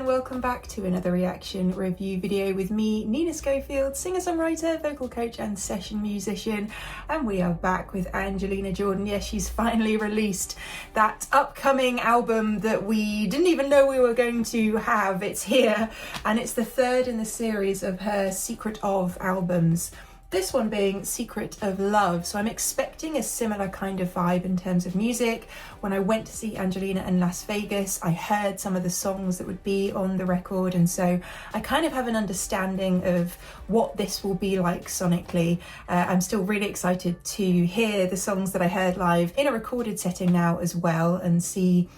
and welcome back to another reaction review video with me, Nina Schofield, singer-songwriter, vocal coach and session musician, and we are back with Angelina Jordan. Yes, she's finally released that upcoming album that we didn't even know we were going to have. It's here, and it's the third in the series of her Secret of albums. This one being Secret of Love, so I'm expecting a similar kind of vibe in terms of music. When I went to see Angelina in Las Vegas, I heard some of the songs that would be on the record, and so I kind of have an understanding of what this will be like sonically. I'm still really excited to hear the songs that I heard live in a recorded setting now as well, and see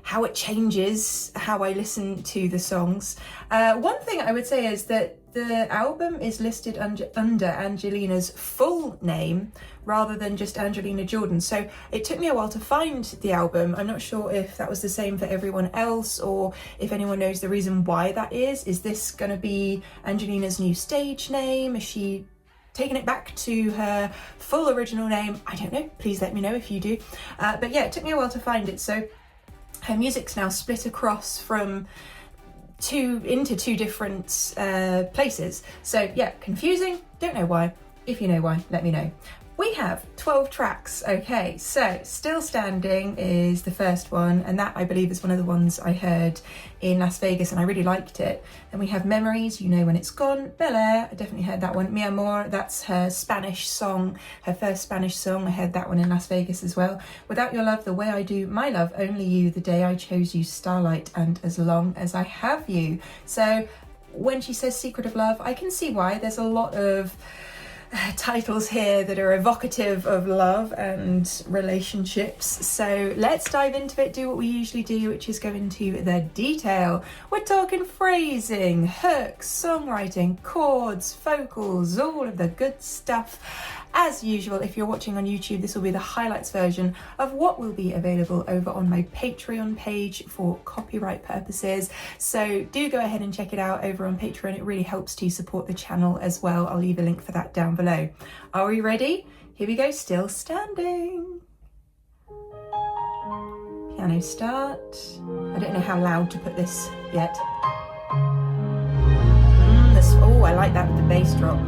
how it changes how I listen to the songs. One thing I would say is that the album is listed under Angelina's full name rather than just Angelina Jordan. So it took me a while to find the album. I'm not sure if that was the same for everyone else or if anyone knows the reason why that is. Is this going to be Angelina's new stage name? Is she taking it back to her full original name? I don't know. Please let me know if you do. But yeah, it took me a while to find it. So her music's now split across from into two different places. So yeah, confusing, don't know why. If you know why, let me know. We have 12 tracks, okay, so Still Standing is the first one, and that I believe is one of the ones I heard in Las Vegas and I really liked it. Then we have Memories, You Know When It's Gone, Bel Air, I definitely heard that one. Mi Amor, that's her Spanish song, her first Spanish song, I heard that one in Las Vegas as well. Without Your Love, The Way I Do, My Love, Only You, The Day I Chose You, Starlight, and As Long As I Have You. So when she says Secret of Love, I can see why. There's a lot of titles here that are evocative of love and relationships. So let's dive into it, do what we usually do, which is go into the detail. We're talking phrasing, hooks, songwriting, chords, vocals, all of the good stuff. As usual, if you're watching on YouTube, this will be the highlights version of what will be available over on my Patreon page for copyright purposes. So do go ahead and check it out over on Patreon. It really helps to support the channel as well. I'll leave a link for that down below. Are we ready? Here we go, Still Standing. Piano start. I don't know how loud to put this yet. Oh, I like that with the bass drop.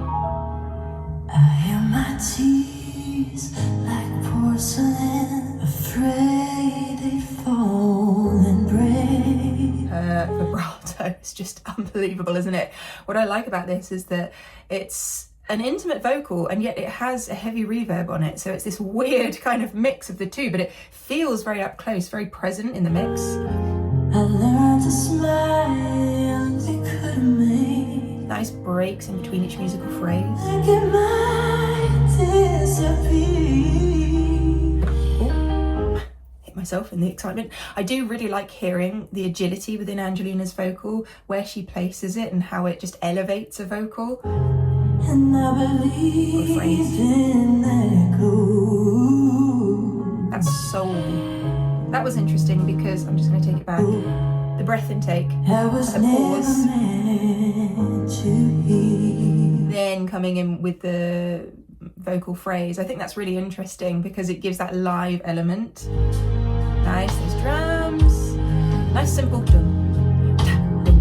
I hear my tears like porcelain, afraid they fall and break. Her vibrato is just unbelievable, isn't it? What I like about this is that it's an intimate vocal and yet it has a heavy reverb on it. So it's this weird kind of mix of the two, but it feels very up close, very present in the mix. I learned to smile, they couldn't make. Nice breaks in between each musical phrase. Like it might disappear. Oh, hit myself in the excitement. I do really like hearing the agility within Angelina's vocal, where she places it and how it just elevates a vocal. And I believe in echo. That's soul. That was interesting because I'm just going to take it back. The breath intake, I was the pause, meant to hear. then coming in with the vocal phrase. I think that's really interesting because it gives that live element. Nice, those drums. Nice simple beat.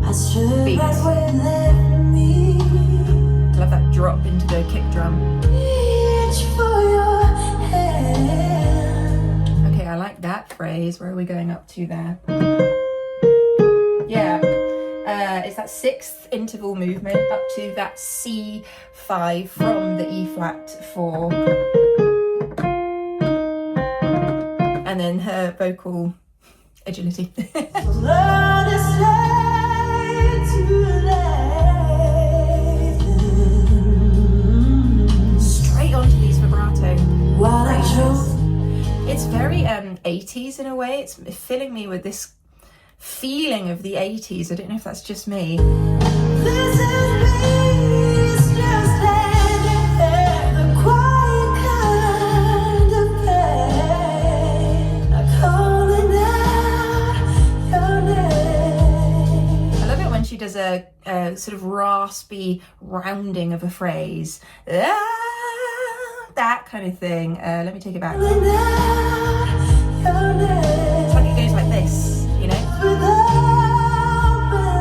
I love that drop into the kick drum. Okay, I like that phrase. Where are we going up to there? Yeah, it's that sixth interval movement up to that C5 from the E flat 4. And then her vocal agility. Straight onto these vibrato phrases. It's very 80s in a way. It's filling me with this feeling of the 80s. I don't know if that's just me. This is me, it's just the quiet kind of pain. I'm calling out your name. I love it when she does a sort of raspy rounding of a phrase. That kind of thing. Let me take it back. Calling out your name. It's like it goes like this, you know? Without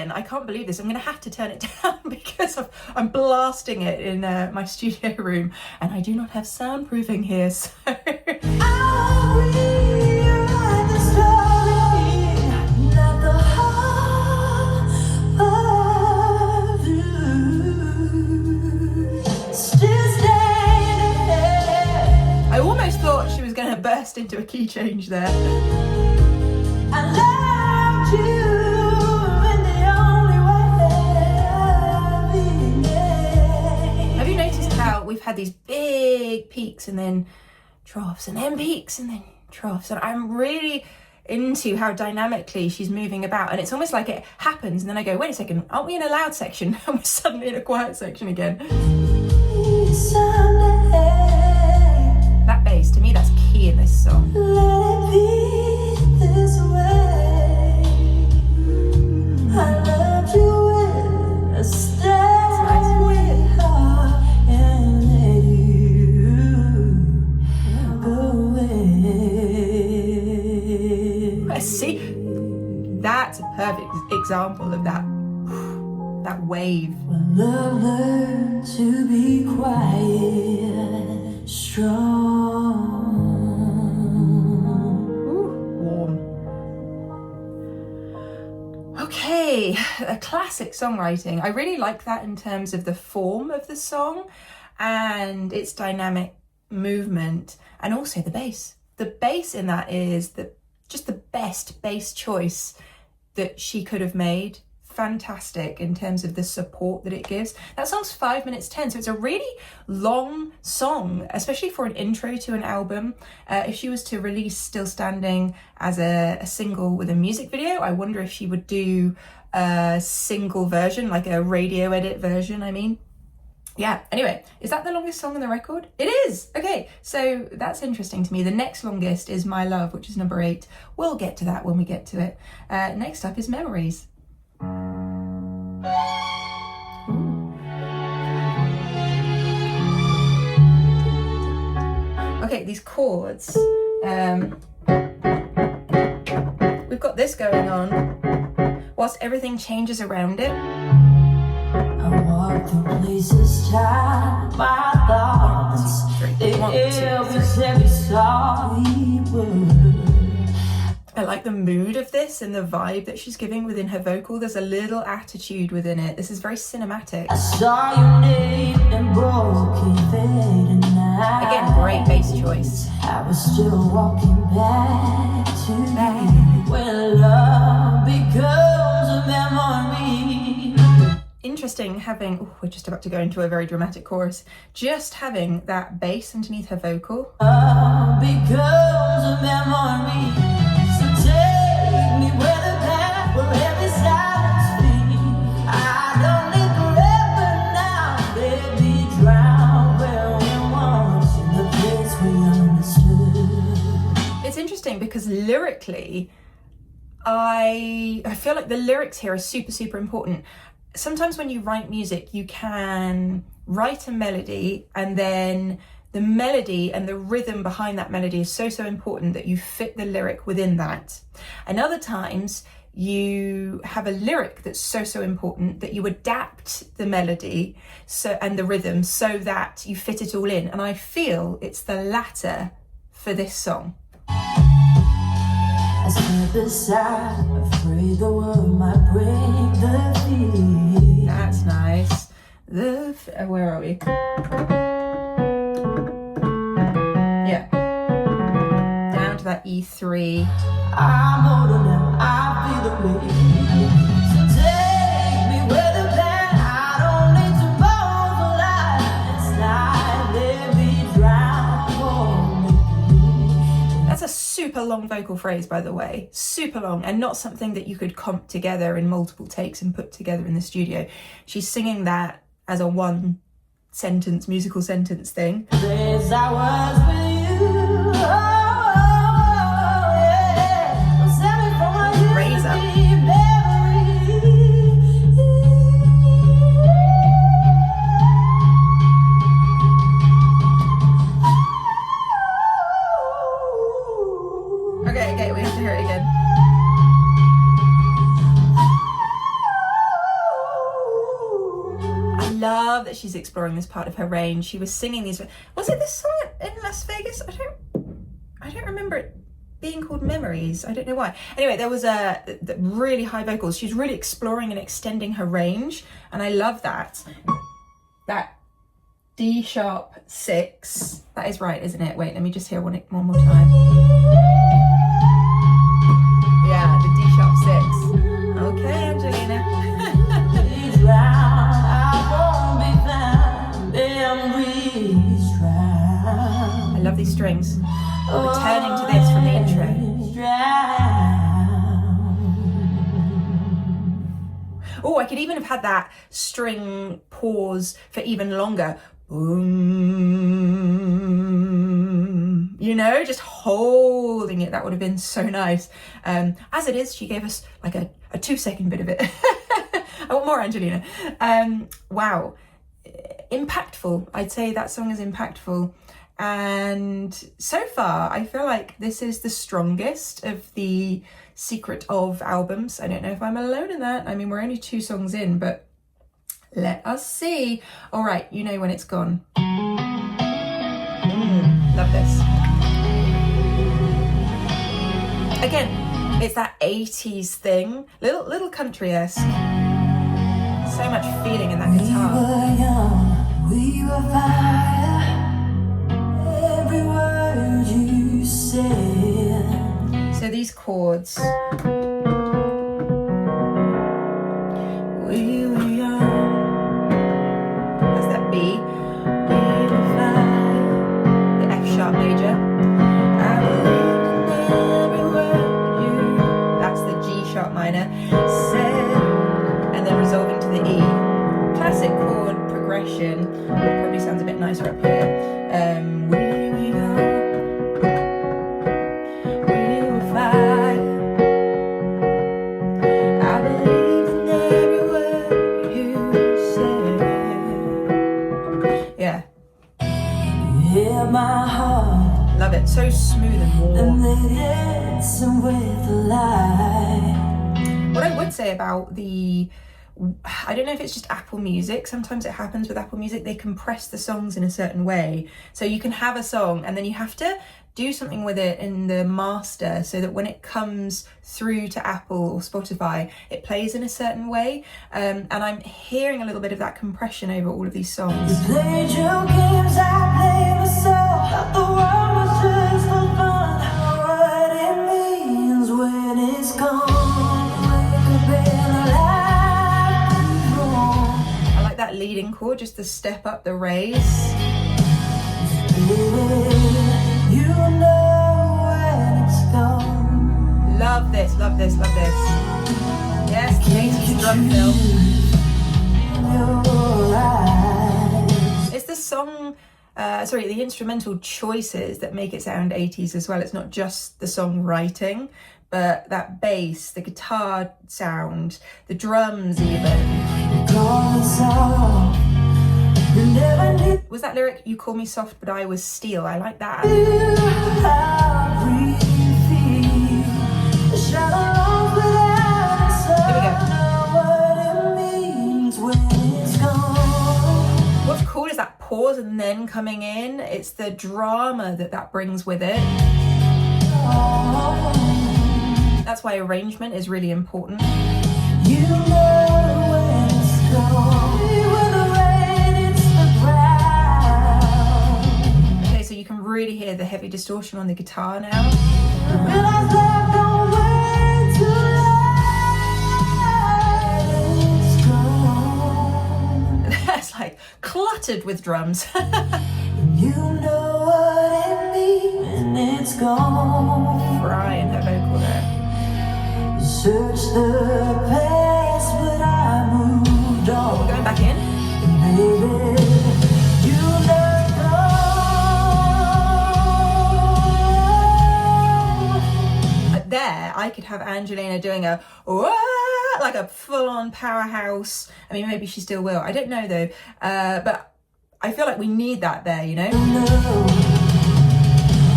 again, I can't believe this. I'm going to have to turn it down because I'm blasting it in my studio room, and I do not have soundproofing here, so... I almost thought she was going to burst into a key change there. I loved you in the only way. Have you noticed how we've had these big peaks and then troughs, and then peaks and then troughs? And I'm really into how dynamically she's moving about, and it's almost like it happens and then I go, wait a second, aren't we in a loud section? And we're suddenly in a quiet section again. That bass, to me, that's key in this song. Let it be this way. I loved you with a steady heart, and let you go away. See, that's a perfect example of that wave. Love learned to be quiet, strong. Ooh, warm. Okay, a classic songwriting. I really like that in terms of the form of the song and its dynamic movement, and also the bass. The bass in that is just the best bass choice that she could have made. Fantastic in terms of the support that it gives. That song's 5 minutes 10, so it's a really long song, especially for an intro to an album. If she was to release Still Standing as a single with a music video, I wonder if she would do a single version, like a radio edit version, I mean. Yeah, anyway, is that the longest song on the record? It is! Okay, so that's interesting to me. The next longest is My Love, which is number 8. We'll get to that when we get to it. Next up is Memories. Okay, these chords. We've got this going on whilst everything changes around it. I walk through places, time my thoughts. Every sorry word. I like the mood of this and the vibe that she's giving within her vocal. There's a little attitude within it. This is very cinematic. I saw your name and broken fading night. Again, great bass choice. I was still walking back to you when love becomes a memory. Interesting having, we're just about to go into a very dramatic chorus, just having that bass underneath her vocal. Love becomes a memory. It's interesting because lyrically, I feel like the lyrics here are super important. Sometimes when you write music, you can write a melody and then the melody and the rhythm behind that melody is so important that you fit the lyric within that. And other times you have a lyric that's so important that you adapt the melody and the rhythm so that you fit it all in. And I feel it's the latter for this song. I stood beside, afraid the world might break the fear. That's nice. Where are we? Yeah. Down to that E3. I'm older now, I feel the way. So take me where the plan, I don't need to both lies. Let me drown. That's a super long vocal phrase, by the way. Super long, and not something that you could comp together in multiple takes and put together in the studio. She's singing that as a one sentence, musical sentence thing. Days I was with you. Raise up. Okay, we have to hear it again. love that she's exploring this part of her range. She was singing these. Was it this song in Las Vegas? I don't remember it being called Memories. I don't know why. Anyway, there was the really high vocals. She's really exploring and extending her range, and I love that. That D sharp 6. That is right, isn't it? Wait, let me just hear one more time. Yeah, the D sharp 6. Okay, Angelina. I love these strings. Returning to this from the intro. Oh, I could even have had that string pause for even longer. Boom. You know, just holding it. That would have been so nice. As it is, she gave us like a 2-second bit of it. I want more, Angelina. Wow. Impactful. I'd say that song is impactful. And so far, I feel like this is the strongest of the Secret of albums. I don't know if I'm alone in that. I mean, we're only 2 songs in, but let us see. All right, you know when it's gone. Love this. Again, it's that 80s thing, little country-esque. So much feeling in that guitar. We were fire. Every word you said. So these chords. We were young. That's that B. We were fire. The F sharp major. I believed in every word you That's the G sharp minor. said. And then resolving to the E. Classic chord progression. Probably sounds a bit nicer up here. We were young. We were fire. I believed in every word you said. Yeah, You hear my heart. love it. So smooth and warm. And they dancing with the light. What I would say about the, I don't know if it's just Apple Music. Sometimes it happens with Apple Music. They compress the songs in a certain way. So you can have a song and then you have to do something with it in the master so that when it comes through to Apple or Spotify, it plays in a certain way. And I'm hearing a little bit of that compression over all of these songs. You played your games, I played myself. Thought the world was just for fun. What it means when it's gone. Wake up in a life wrong. I like that leading chord, just the step up, the raise. You know when it's gone. Love this, love this, love this. Yes, the 80s drum fill. Your eyes. It's the song, the instrumental choices that make it sound 80s as well. It's not just the songwriting, but that bass, the guitar sound, the drums even. Call us all. You never knew. Was that lyric, you call me soft but I was steel? I like that. What's cool is that pause and then coming in. It's the drama that brings with it. That's why arrangement is really important. You know when it's gone. When the rain hits the ground. Okay, so you can really hear the heavy distortion on the guitar now. Realize that don't wait too late. It's gone. That's like cluttered with drums. You know what it means when it's gone. Brian, her vocal there. Search the past, but I moved on. We're going back in. Baby, you let go. There, I could have Angelina doing a "Wah!" like a full-on powerhouse. I mean, maybe she still will. I don't know though. But I feel like we need that there, you know?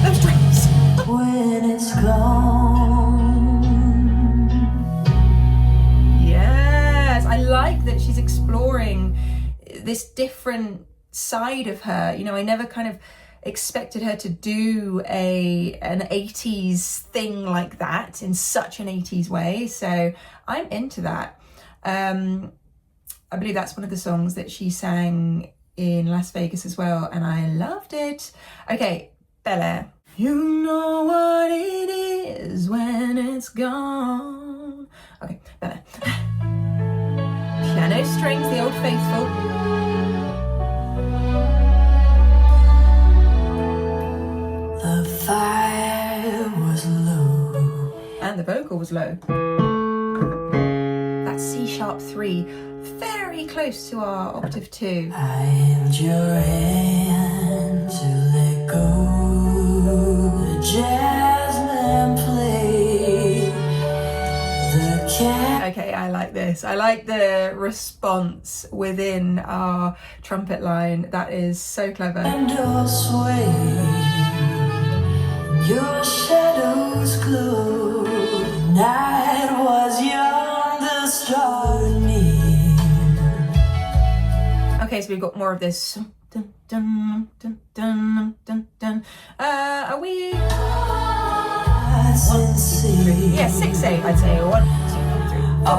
Those drums. When it's gone. Yes, I like that she's exploring this different side of her. You know, I never kind of expected her to do an 80s thing like that in such an 80s way. So I'm into that. I believe that's one of the songs that she sang in Las Vegas as well, and I loved it. Okay, Bel Air. You know what it is when it's gone. Okay, Bel Air. Piano strings, the Old Faithful. The fire was low. And the vocal was low. That's C-sharp 3, very close to our octave 2. I held your hand to let go. The jazzman played the cat. Okay, I like this. I like the response within our trumpet line. That is so clever. And all sway. Your shadows glow. The night was young, the stars near. Okay, so we've got more of this. Dun, dun, dun, dun, dun, dun. Are we? 1, 2, 3. Yeah, 6, 8. I'd say 1, 2, 3.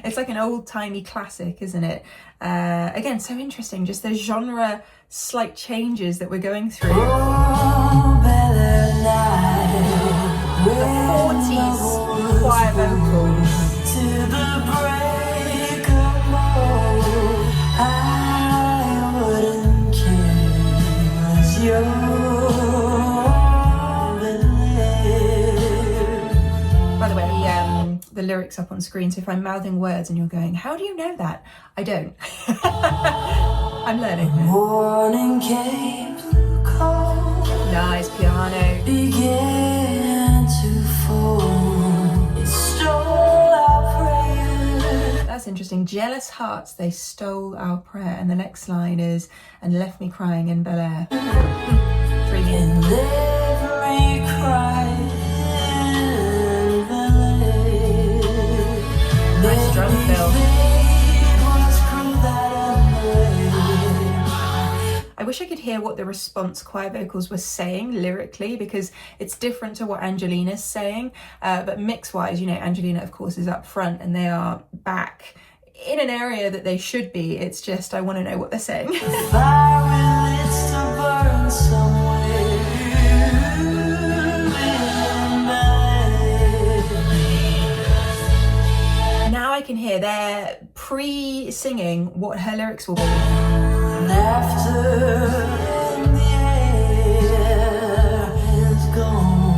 It's like an old-timey classic, isn't it? Again, so interesting, just the genre slight changes that we're going through. The 40s choir vocals. To the break of morn, I wouldn't care as By the way, the lyrics up on screen, so if I'm mouthing words and you're going, how do you know that? I don't. I'm learning. Morning came through cold. Nice piano. Began to fall. It stole our prayer. That's interesting. Jealous hearts, they stole our prayer. And the next line is, and left me crying in Bel Air. Dreamy. And left me crying in Bel Air. Nice drum fill. I wish I could hear what the response choir vocals were saying lyrically, because it's different to what Angelina's saying, but mix-wise, you know, Angelina of course is up front and they are back in an area that they should be. It's just I want to know what they're saying. Now I can hear they're pre-singing what her lyrics will be. Laughter in the air is gone.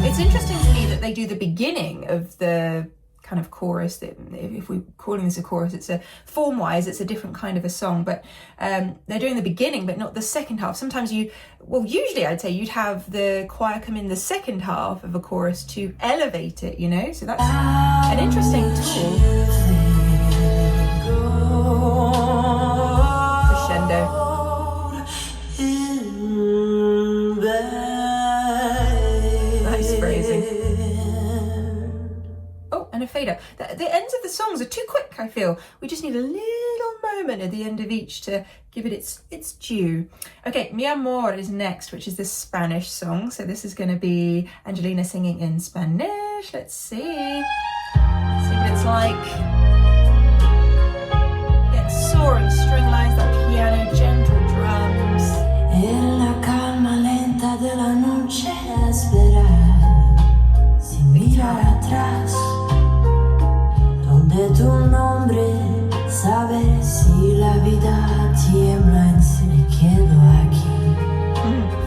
It's interesting to me that they do the beginning of the kind of chorus, that if we're calling this a chorus, it's a form-wise, it's a different kind of a song, but they're doing the beginning but not the second half. Sometimes usually I'd say you'd have the choir come in the second half of a chorus to elevate it, you know, so that's an interesting tool. Nice phrasing. Oh, and a fade up. The ends of the songs are too quick, I feel. We just need a little moment at the end of each to give it its due. Okay, Mi Amor is next, which is the Spanish song. So this is going to be Angelina singing in Spanish. Let's see. Let's see what it's like. Get soaring string lines, that piano, gentle drums. En la calma lenta de la noche esperar, sin mirar atrás, donde tu nombre, saber si la vida tiembla en si me quedo aquí.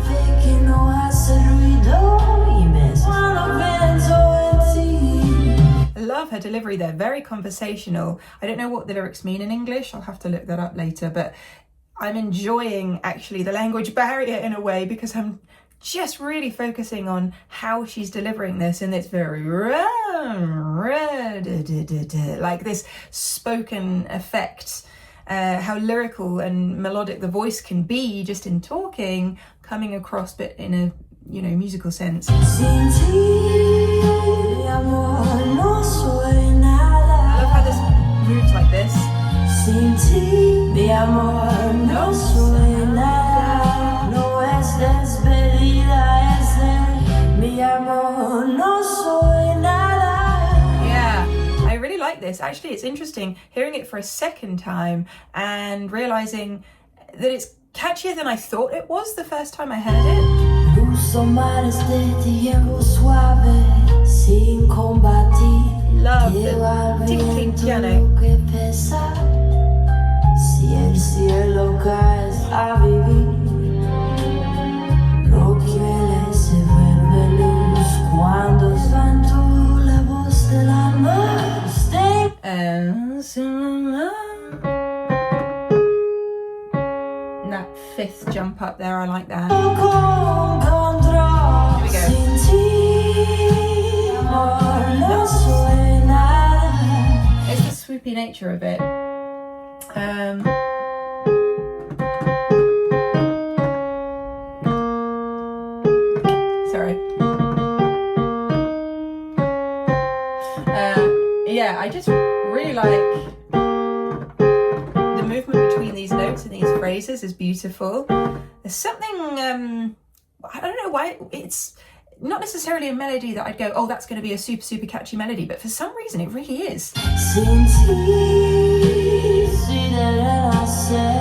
Ve que no hace ruido y me suena pienso en ti. I love her delivery there, very conversational. I don't know what the lyrics mean in English, I'll have to look that up later, but I'm enjoying actually the language barrier in a way, because I'm just really focusing on how she's delivering this, and it's very like this spoken effect, how lyrical and melodic the voice can be just in talking, coming across but in a, you know, musical sense. Sin ti, amor, no soy nada. Mi amor, no soy nada, no es despedida, es mi amor, no soy nada. Yeah, I really like this. Actually, it's interesting hearing it for a second time and realizing that it's catchier than I thought it was the first time I heard it. Uso mares de tiempo suave, sin combatir. Love Lleva the al tinkling viento piano. lo que pesa. Si el cielo caes a vivir, lo que huele se vuelve luz cuando levanto la voz del amor. That fifth jump up there, I like that. Here we go. Sin ti, amor, no soy nada. It's the swoopy nature of it. Sorry. Yeah, I just really like the movement between these notes and these phrases is beautiful. There's something, I don't know why, it's not necessarily a melody that I'd go, oh, that's going to be a super, super catchy melody, but for some reason it really is. Sin ti, si nada ser.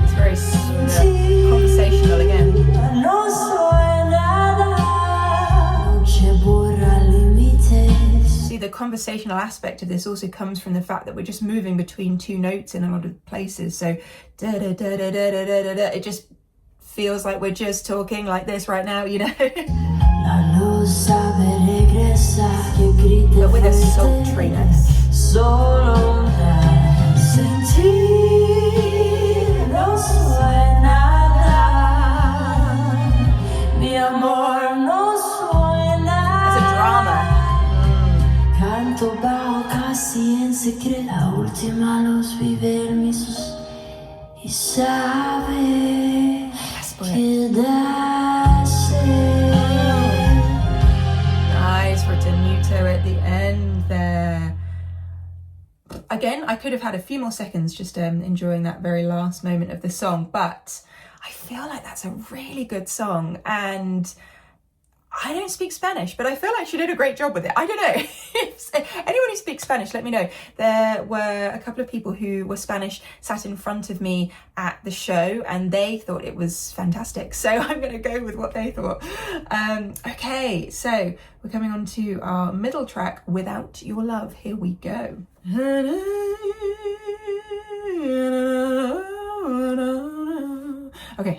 It's very conversational again. No soy nada, noche borra límites. See, the conversational aspect of this also comes from the fact that we're just moving between two notes in a lot of places. So, da da da da da da da da. It just feels like we're just talking like this right now, you know? La luz sabe regresar, que grite But with a fuerte. sultriness. Solo una. Sin ti, no soy nada. Mi amor, no soy nada. It's a drama. Canto bajo casi en secreto. La última luz vive en mis ojos y sabe quedarse. Nice ritenuto at the end there. Again, I could have had a few more seconds just enjoying that very last moment of the song, but I feel like that's a really good song, and I don't speak Spanish, but I feel like she did a great job with it. I don't know. If anyone who speaks Spanish, let me know. There were a couple of people who were Spanish sat in front of me at the show, and they thought it was fantastic. So I'm going to go with what they thought. Okay, so we're coming on to our middle track, Without Your Love. Here we go. Okay.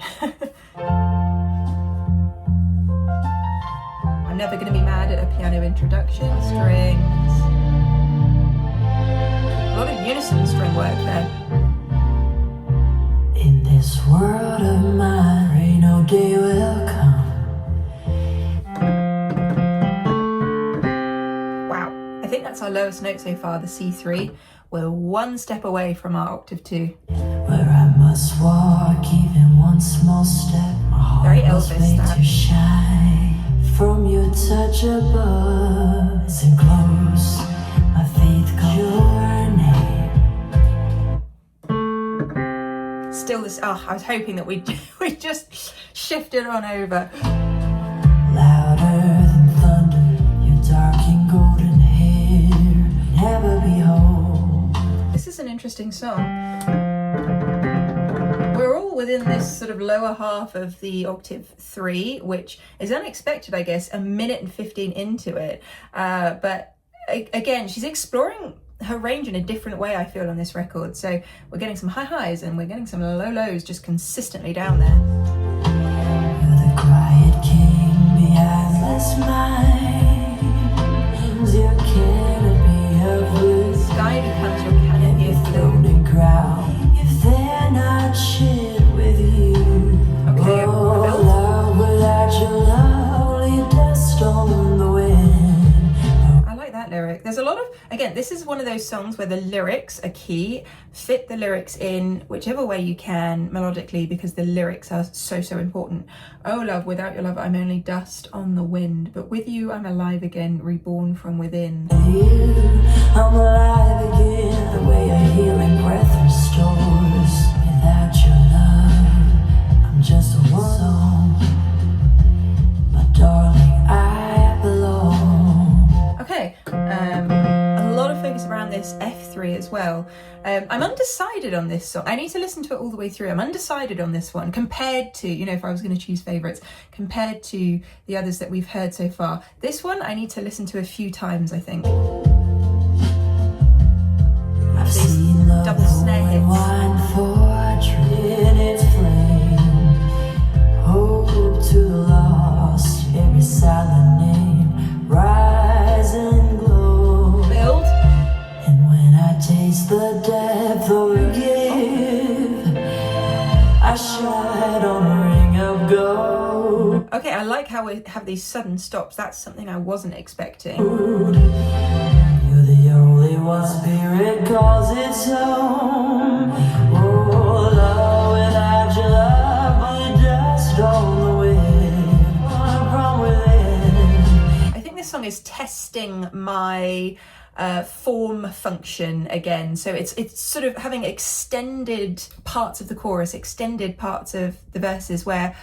I'm never going to be mad at a piano introduction. Strings. A lot of unison string work there. In this world of mine, rain no day will come. Wow. I think that's our lowest note so far, the C3. We're one step away from our octave 2. Where I must walk even one small step. My heart Very was Elvis, made that. to shine. From your touch above, listen close. My faith calls your name. Still this, I was hoping that we just shifted on over. Louder than thunder, your dark and golden hair, never behold. This is an interesting song. We're all within this sort of lower half of the octave 3, which is unexpected, I guess, a minute and 15 into it. But again, she's exploring her range in a different way, I feel, on this record. So we're getting some high highs and we're getting some low lows just consistently down there. You're the quiet king behind this mind. Your canopy of blue. Sky becomes your canopy of blue. Floating ground. If they're not shit with you. Okay, oh, love without your lovely dust on the wind. I like that lyric. There's a lot of, again, this is one of those songs where the lyrics are key. Fit the lyrics in whichever way you can melodically, because the lyrics are so important. Oh love, without your love I'm only dust on the wind, but with you I'm alive again, reborn from within. You, I'm alive again. The way your healing breath restores F3 as well. I'm undecided on this song. I need to listen to it all the way through. I'm undecided on this one compared to, you know, if I was going to choose favourites, compared to the others that we've heard so far. This one I need to listen to a few times, I think. These double snare hits. Hope to the lost, every silent name, rise and glow. Build. And when I taste the depth of a gift, I shine on a ring of gold. Okay, I like how we have these sudden stops. That's something I wasn't expecting. You're the only one spirit calls its own. Oh, love without your love, but just on the wind, from within. I think this song is testing my form function again. So it's sort of having extended parts of the chorus, extended parts of the verses, where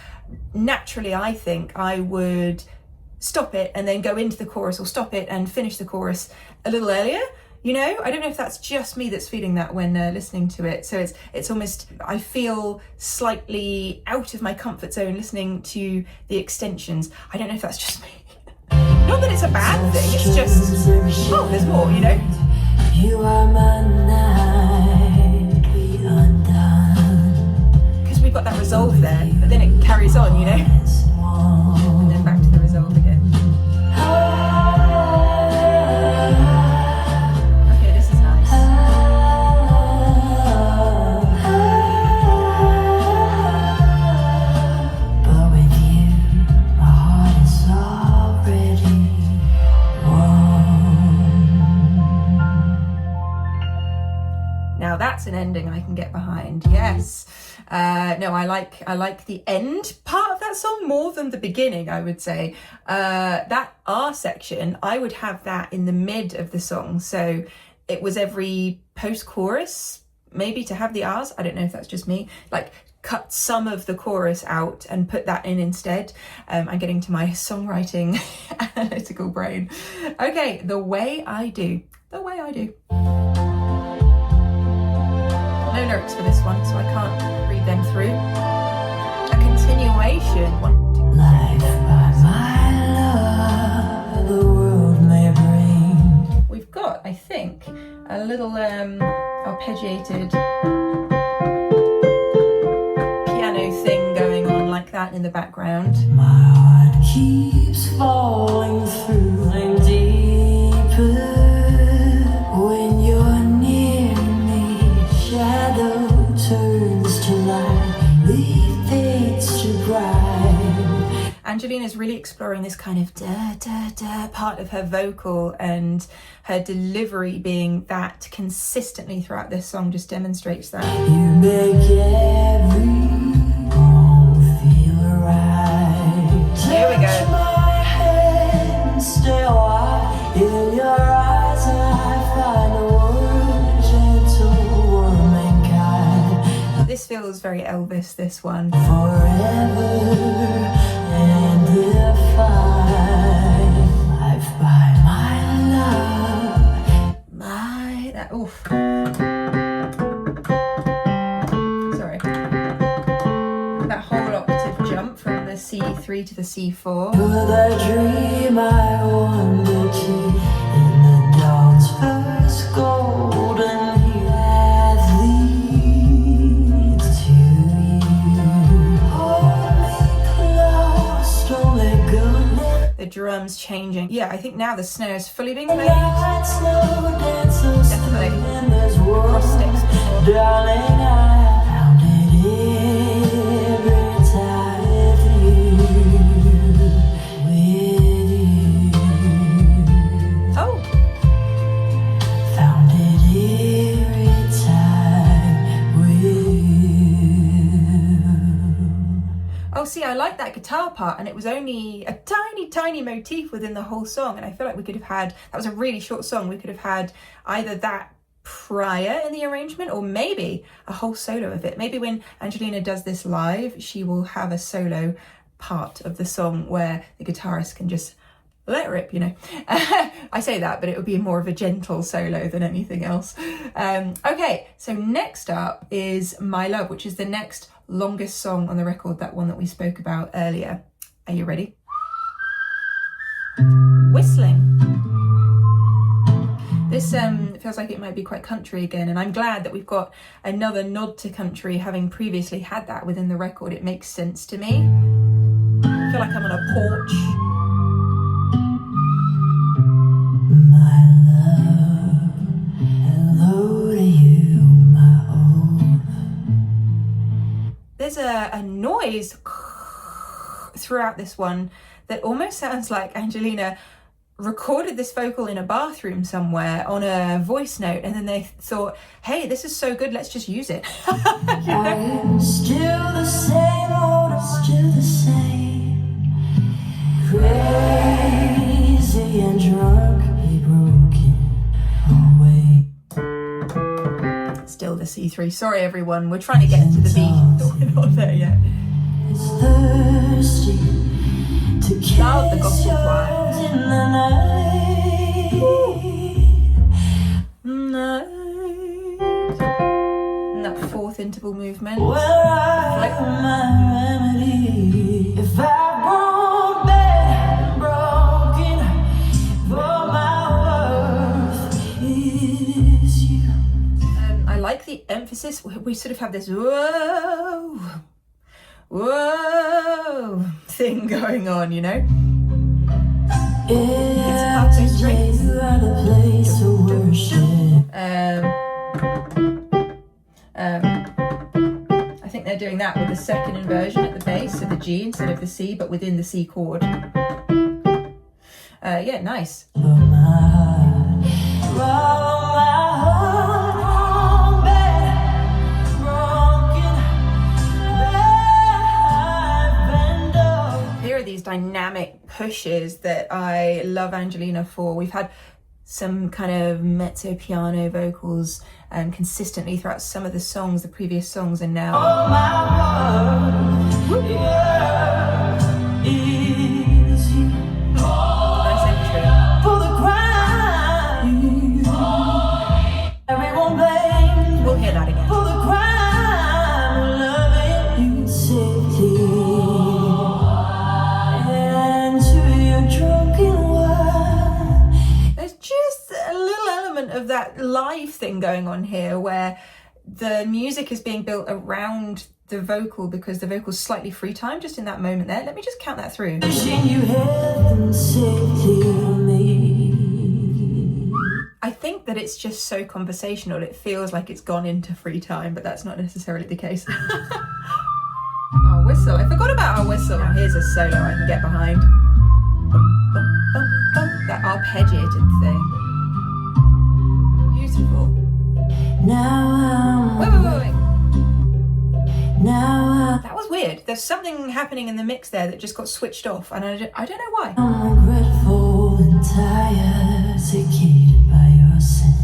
naturally I think I would stop it and then go into the chorus, or stop it and finish the chorus a little earlier. You know, I don't know if that's just me that's feeling that when listening to it. So it's almost, I feel slightly out of my comfort zone listening to the extensions. I don't know if that's just me. Not that it's a bad thing, it's just, oh, there's more, you know? You are my night, be undone. Because we've got that resolve there, but then it carries on, you know? And then back to the resolve again. Okay, this is nice. But with you, my heart is already won. Now that's an ending I can get behind, yes. No, I like the end part of that song more than the beginning, I would say. That R section, I would have that in the mid of the song. So it was every post-chorus, maybe, to have the R's. I don't know if that's just me. Like, cut some of the chorus out and put that in instead. I'm getting to my songwriting analytical brain. Okay, The Way I Do. The Way I Do. No lyrics for this one, so I can't read them through. A continuation. 1, 2, 3. Life by my love, the world may bring. We've got, I think, a little arpeggiated piano thing going on like that in the background. My heart keeps falling through and deeper. When you're near me, shadow turns to light, leaf fades to bright. Angelina's really exploring this kind of da-da-da part of her vocal, and her delivery being that consistently throughout this song just demonstrates that. You make every wrong feel right. Here we go. Touch my hand, stay a while. In your eyes I find a world, gentle, warm and kind. This feels very Elvis, this one. Forever and define. Life by my love. That, oof. Sorry. That whole octave jump from the C3 to the C4. With a dream I wander to, in the dawn's first golden hue, path leads to you. Hold me close, don't let go. The drums changing. Yeah, I think now the snare is fully being played. Lights no dancers Definitely. in this world. Cross sticks before. Darling, I found it every time with you. Oh, Found it every time with you. oh, see, I like that guitar part, and it was only a tiny motif within the whole song, and I feel like we could have had, that was a really short song, we could have had either that prior in the arrangement, or maybe a whole solo of it. Maybe when Angelina does this live, she will have a solo part of the song where the guitarist can just let it rip, you know. I say that, but it would be more of a gentle solo than anything else. Okay, so next up is My Love, which is the next longest song on the record, that one that we spoke about earlier. Are you ready? Whistling. This feels like it might be quite country again, and I'm glad that we've got another nod to country, having previously had that within the record. It makes sense to me. I feel like I'm on a porch. My love, hello to you, my own. There's a noise throughout this one that almost sounds like Angelina recorded this vocal in a bathroom somewhere on a voice note, and then they thought, hey, this is so good, let's just use it. I'm still the same, old, I'm still the same. Crazy and drunk, broken away. Still the C3. Sorry everyone, we're trying to get to the beat. We're not there yet. It's thirsty to Love the kiss gospel yours choir. in the night. And that fourth interval movement. Where are my remedy? If I won't bed broken, for my worth is you. I like the emphasis. We sort of have this whoa, whoa thing going on, you know? It's a part two strings. You are the place to worship. I think they're doing that with the second inversion at the bass, so the G instead of the C, but within the C chord. Yeah, nice. For my heart, roll my heart on bed, broken, I've been done. Here are these dynamic pushes that I love Angelina for. We've had some kind of mezzo piano vocals consistently throughout some of the songs, the previous songs, and now Oh, my world, yeah, is you. nice entry. For the crime, everyone blames. We'll hear that again. For the crime, loving you safely, and to your drunken wife. There's just a little element of that live thing going on here where the music is being built around the vocal because the vocal's slightly free time just in that moment there. Let me just count that through. Wishing you heaven safely me. I think that it's just so conversational. It feels like it's gone into free time, but that's not necessarily the case. Our whistle. I forgot about our whistle. Now here's a solo I can get behind. Bum, bum, bum, bum. That arpeggiated thing. Beautiful. Now Wait. now That was weird. There's something happening in the mix there that just got switched off, and I don't know why. I'm regretful and tired, sedated by your scent.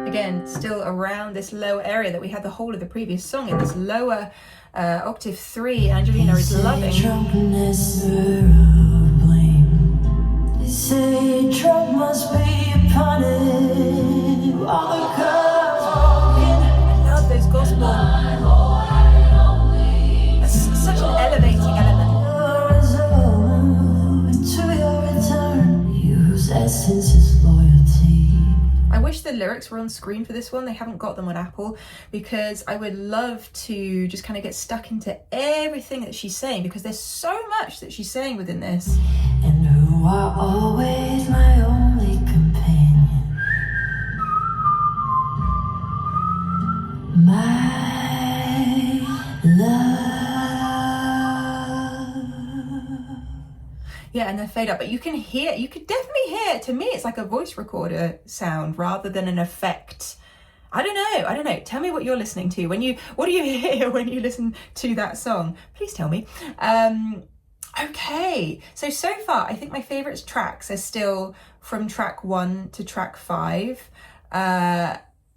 Again, still around this lower area that we had the whole of the previous song in, this lower octave 3. Angelina is loving. Drunkenness of blame. They say drunk must be upon it. All the cups broken. I love those gospel. That's such an elevating element. Your resolve into your return. Whose essence is loyalty. I wish the lyrics were on screen for this one. They haven't got them on Apple, because I would love to just kind of get stuck into everything that she's saying, because there's so much that she's saying within this. And who are always my only companion. My love. Yeah, and then fade up. But you could definitely hear, to me, it's like a voice recorder sound rather than an effect. I don't know. Tell me what you're listening to. What do you hear when you listen to that song? Please tell me. Okay, so far, I think my favourite tracks are still from track 1 to track 5.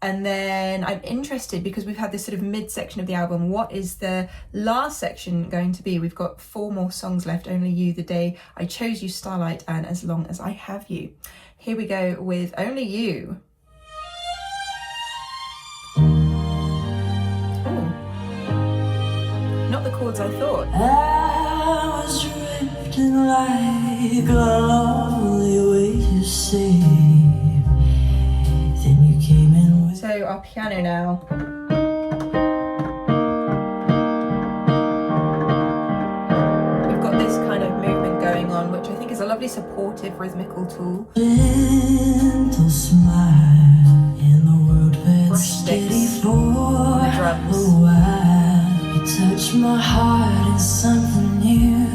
And then I'm interested, because we've had this sort of mid-section of the album, what is the last section going to be? We've got 4 more songs left: Only You, The Day I Chose You, Starlight, and As Long As I Have You. Here we go with Only You. Not the chords I thought. I was drifting like a lonely way to see. Then you came in with... So our piano now. We've got this kind of movement going on, which I think is a lovely supportive rhythmical tool. Gentle smile in the world that's Brush steady sticks for on the drums. a while. You touch my heart in something new.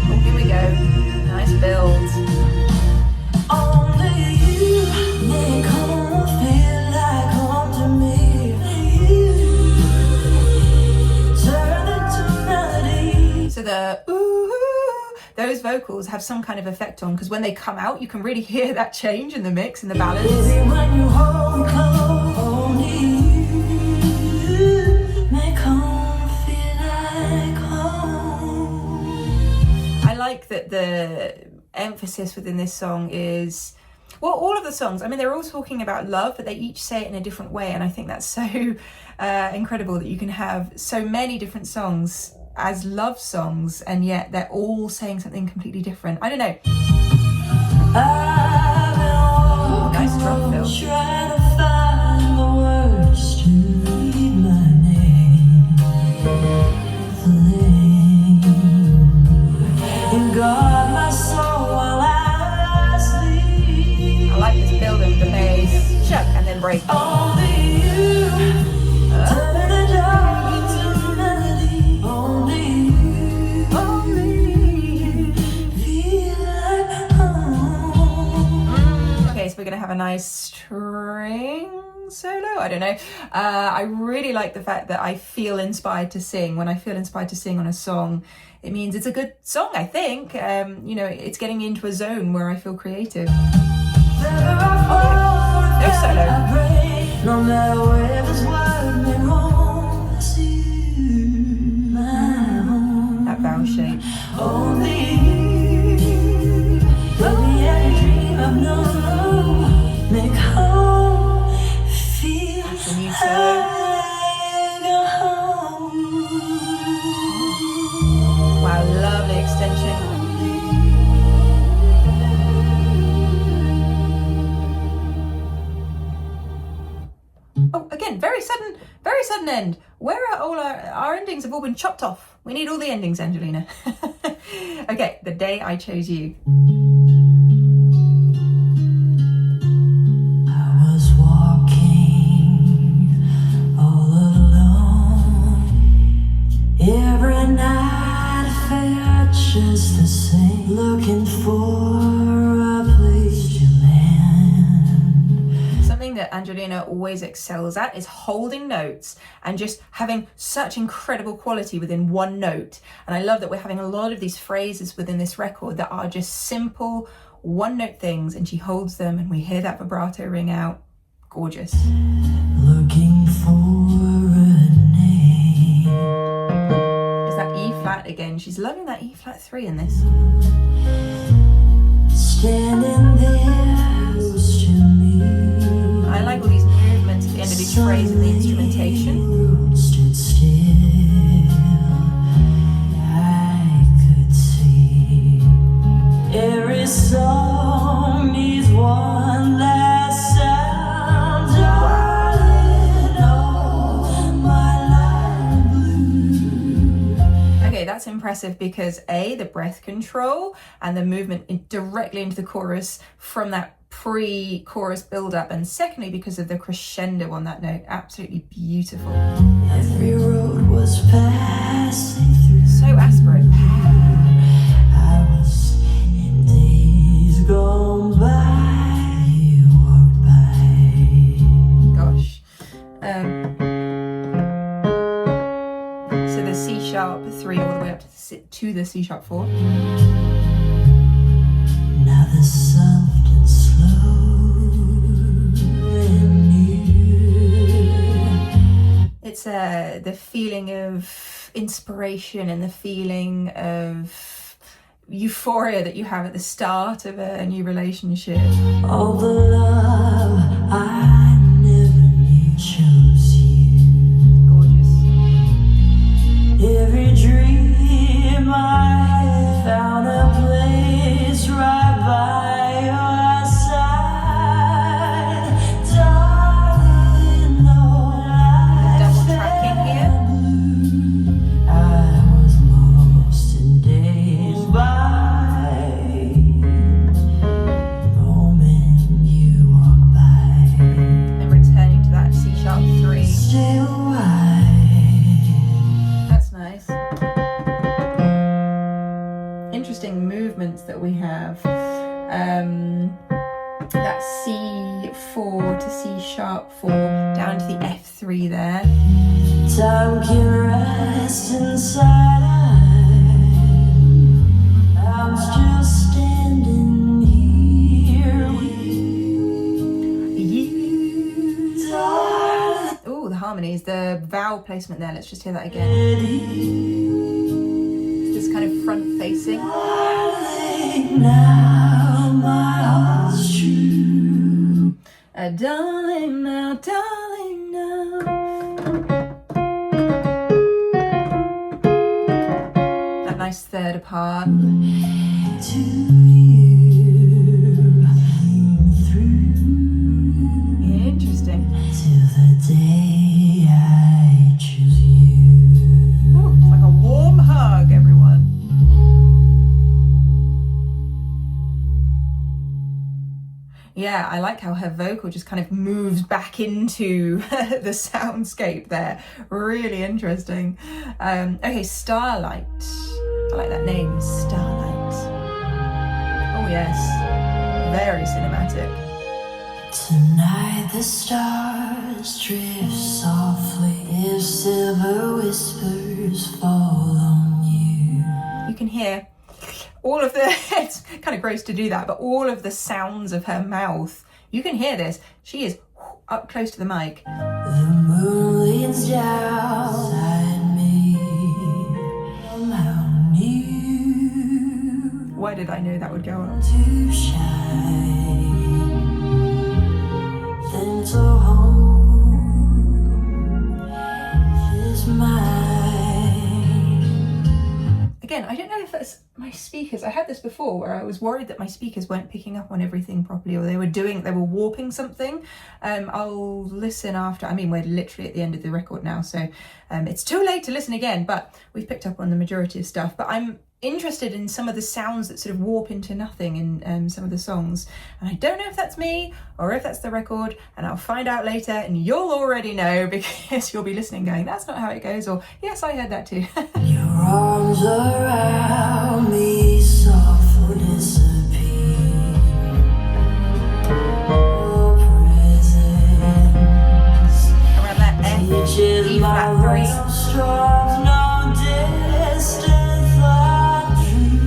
Oh, here we go. Nice build. Only you make home feel like home to me. You turn into melody. So the ooh, those vocals have some kind of effect on, because when they come out, you can really hear that change in the mix and the balance. Baby, when you hold me close, only you make home feel like home. I like that the emphasis within this song is, well, all of the songs, I mean, they're all talking about love, but they each say it in a different way. And I think that's so incredible that you can have so many different songs as love songs, and yet they're all saying something completely different. I don't know. Nice drum fill. Try to find the words to read my name. And guard my soul while I sleep. I like this building with the bass, chuck, and then break. Only you turn the dark into melody. Only you feel like home. Okay, so we're gonna have a nice string solo. I don't know. I really like the fact that I feel inspired to sing. When I feel inspired to sing on a song, it means it's a good song, I think. You know, it's getting me into a zone where I feel creative. No solo. No matter where this world may roam, it's you, my home. That vowel shape. Only you, baby, every dream I've known, make home feel That's a new like tone. a home. Wow, lovely extension. Oh, again, very sudden end. Where are all our endings? Have all been chopped off. We need all the endings, Angelina. Okay, The Day I Chose You. I was walking all alone. Every night I felt just the same, looking for a place to land. Something that Angelina always excels at is holding notes and just having such incredible quality within one note. And I love that we're having a lot of these phrases within this record that are just simple one note things, and she holds them and we hear that vibrato ring out. Gorgeous. Looking for a name. Is that E flat again? She's loving that E flat 3 in this. Standing there close to me. I like all these movements at the end of each phrase and the instrumentation. Stood still. I could see every song needs one last sound. Darling, oh, my life blue. Okay, that's impressive because A, the breath control and the movement directly into the chorus from that pre-chorus build-up, and secondly because of the crescendo on that note. Absolutely beautiful. Every road was passing through. So aspirate. I was in days gone by. You walked by. Gosh. So the C sharp 3 all the way up to the C sharp 4. Now the soft and slow it's the feeling of inspiration and the feeling of euphoria that you have at the start of a new relationship. All the love I never knew chose you. Gorgeous. Every dream I had found a place right by your side. Darling, all I Double tracking here. I was lost in days by moment you walk by. And returning to that C#3. Stay a while. That's nice. Interesting movements that we have. That C4 to C#4 down to the F3 there. Time can rest inside. I'm still standing here with you, darling. Oh, the harmonies, the vowel placement there. Let's just hear that again. This kind of front facing. Now my heart's true. Darling now, darling now. That nice third part. To you through Interesting. till the day I choose you. Ooh, it's like a warm hug, everyone. Yeah, I like how her vocal just kind of moves back into the soundscape there. Really interesting. Okay, Starlight. I like that name, Starlight. Oh yes, very cinematic. Tonight the stars drift softly as silver whispers fall on you. You can hear all of the, it's kind of gross to do that, but all of the sounds of her mouth, you can hear this. She is up close to the mic. The moon leans down beside me. Somehow new Why did I know that would go up? to shine. Then to home is mine. Again, I don't know if that's my speakers. I had this before where I was worried that my speakers weren't picking up on everything properly, or they were warping something. I'll listen after. I mean, we're literally at the end of the record now, so it's too late to listen again, but we've picked up on the majority of stuff. But I'm interested in some of the sounds that sort of warp into nothing in some of the songs, and I don't know if that's me or if that's the record, and I'll find out later, and you'll already know because you'll be listening going, that's not how it goes, or yes, I heard that too. Your arms around me softly disappear. Your presence Around that F, teaches E my flat 3. love strong, no distant thought true.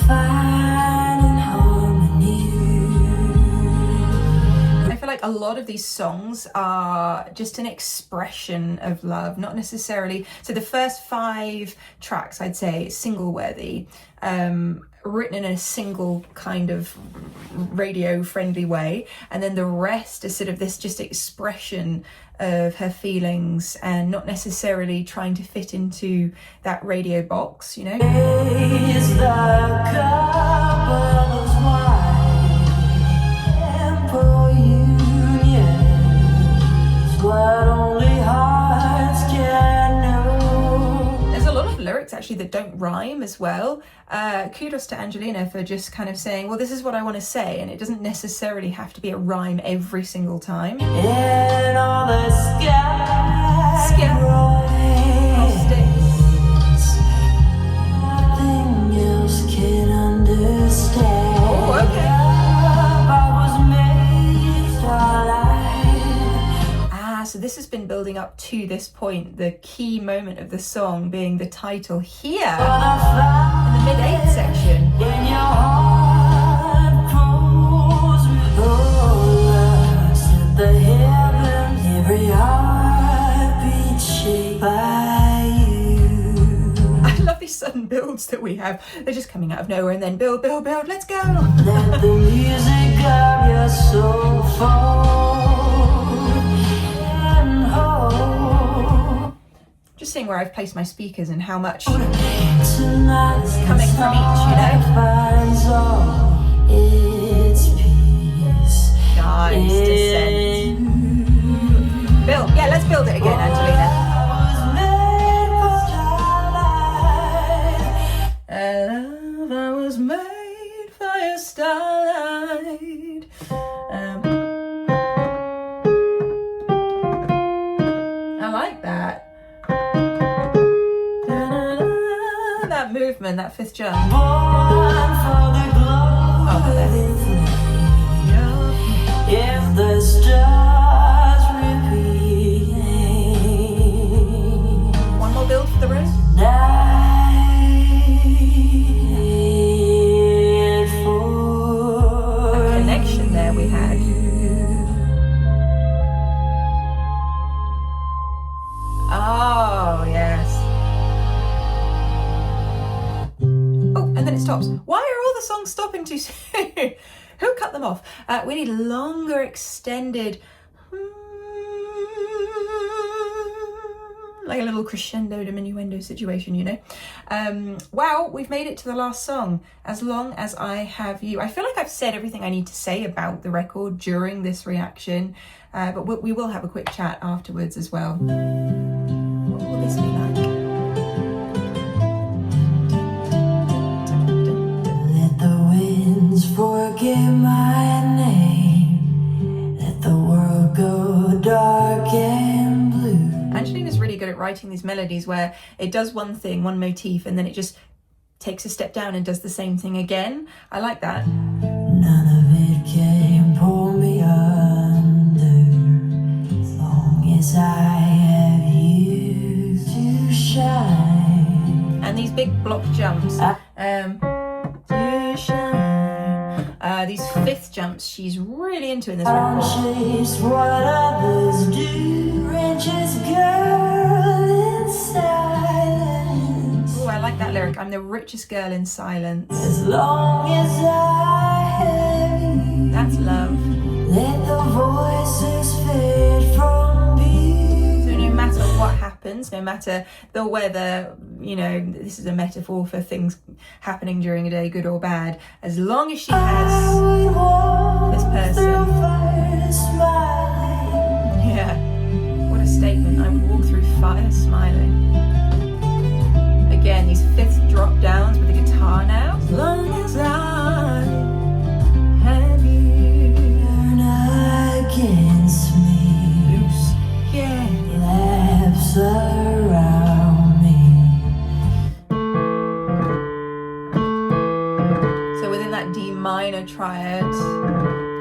Finding harmony. I feel like a lot of these songs are just an expression of love, not necessarily. So the first 5 tracks, I'd say, single worthy, written in a single kind of radio friendly way, and then the rest is sort of this just expression of her feelings and not necessarily trying to fit into that radio box, you know. Is the cup of wine, ample unions, what only hearts can know. There's a lot of lyrics actually that don't rhyme as well. Kudos to Angelina for just kind of saying, well, this is what I want to say, and it doesn't necessarily have to be a rhyme every single time. In all the sky, Skip. nothing else can understand. Oh, okay. I was made starlight. So this has been building up to this point, the key moment of the song being the title here in the mid-8 section. When your heart pulls me closer, set the heavens every that we have. They're just coming out of nowhere and then build, build, build, let's go. Let the music guide your soul forward and hold. Just seeing where I've placed my speakers and how much Tonight is coming from each, you know. finds all its peace. Nice descent. Build, yeah, let's build it again, Angelina. Love, I was made for your starlight. I like that. That movement, that fifth jump. If the stars repeat. One more build for the room. That connection there we had. Oh, yes. Oh, and then it stops. Why are all the songs stopping too soon? Who cut them off? We need longer, extended, like a little crescendo diminuendo situation, you know. Wow, we've made it to the last song. As Long As I Have You. I feel like I've said everything I need to say about the record during this reaction, but we will have a quick chat afterwards as well. What will this be like? Let the winds forget my name. Let the world go dark and blue. Angelina's really good at writing these melodies where it does one thing, one motif, and then it just takes a step down and does the same thing again. I like that. None of it can pull me under. As long as I have you to shine. And these big block jumps. To shine. These fifth jumps she's really into in this record. Chase what others do, righteous girl in silence. Oh, I like that lyric. I'm the richest girl in silence. As long as I have you, That's love. let the voices fade from me. So no matter what happens, no matter the weather, you know, this is a metaphor for things happening during a day, good or bad, as long as she has this person. Yeah, what a statement. I would walk through fire smiling. Again, these fifth drop downs with the guitar now. As long as I have you. Turn against me. Loose. Yeah. Laughs around me. So within that D minor triad,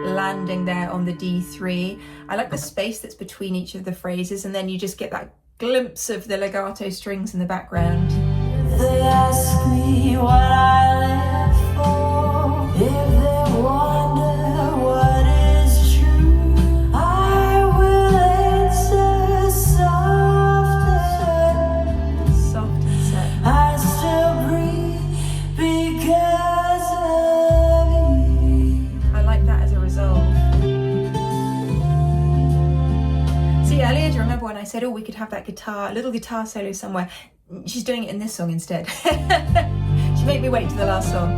landing there on the D3, I like the space that's between each of the phrases, and then you just get that glimpse of the legato strings in the background. They ask me what I live for. If they wonder what is true, I will answer soft and Soft and set. I still breathe because of you. I like that as a resolve. See, earlier, do you remember when I said, oh, we could have that guitar, a little guitar solo somewhere? She's doing it in this song instead. She made me wait to the last song.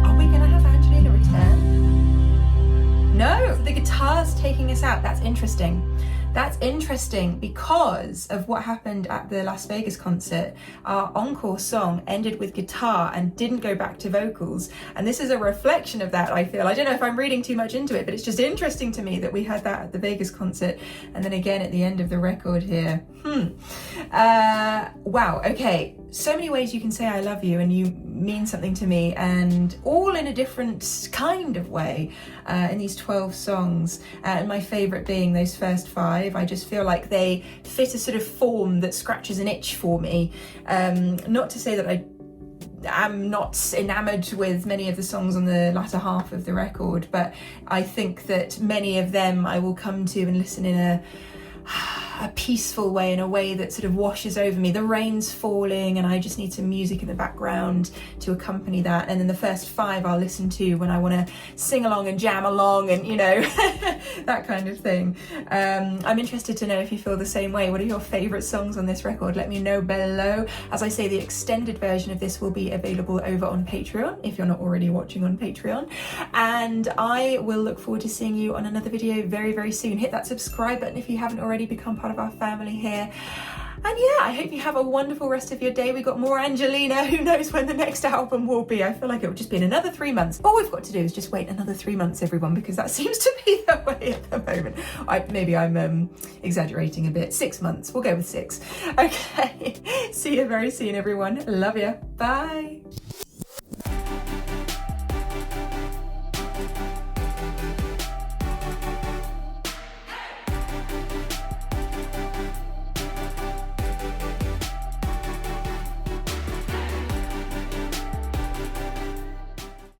Are we gonna have Angelina return? No, the guitar's taking us out. That's interesting. That's interesting because of what happened at the Las Vegas concert. Our encore song ended with guitar and didn't go back to vocals. And this is a reflection of that, I feel. I don't know if I'm reading too much into it, but it's just interesting to me that we had that at the Vegas concert and then again at the end of the record here. Wow, okay. So many ways you can say I love you and you mean something to me, and all in a different kind of way in these 12 songs. And my favourite being those first 5. I just feel like they fit a sort of form that scratches an itch for me. Not to say that I am not enamoured with many of the songs on the latter half of the record, but I think that many of them I will come to and listen in a peaceful way, in a way that sort of washes over me. The rain's falling and I just need some music in the background to accompany that, and then the first 5 I'll listen to when I want to sing along and jam along and, you know, that kind of thing. I'm interested to know if you feel the same way. What are your favourite songs on this record? Let me know below. As I say, the extended version of this will be available over on Patreon if you're not already watching on Patreon, and I will look forward to seeing you on another video very, very soon. Hit that subscribe button if you haven't already become part of our family here. And yeah, I hope you have a wonderful rest of your day. We got more Angelina. Who knows when the next album will be? I feel like it will just be in another 3 months. All we've got to do is just wait another 3 months, everyone, because that seems to be the way at the moment. Maybe I'm exaggerating a bit. 6 months. We'll go with 6. Okay. See you very soon, everyone. Love ya. Bye.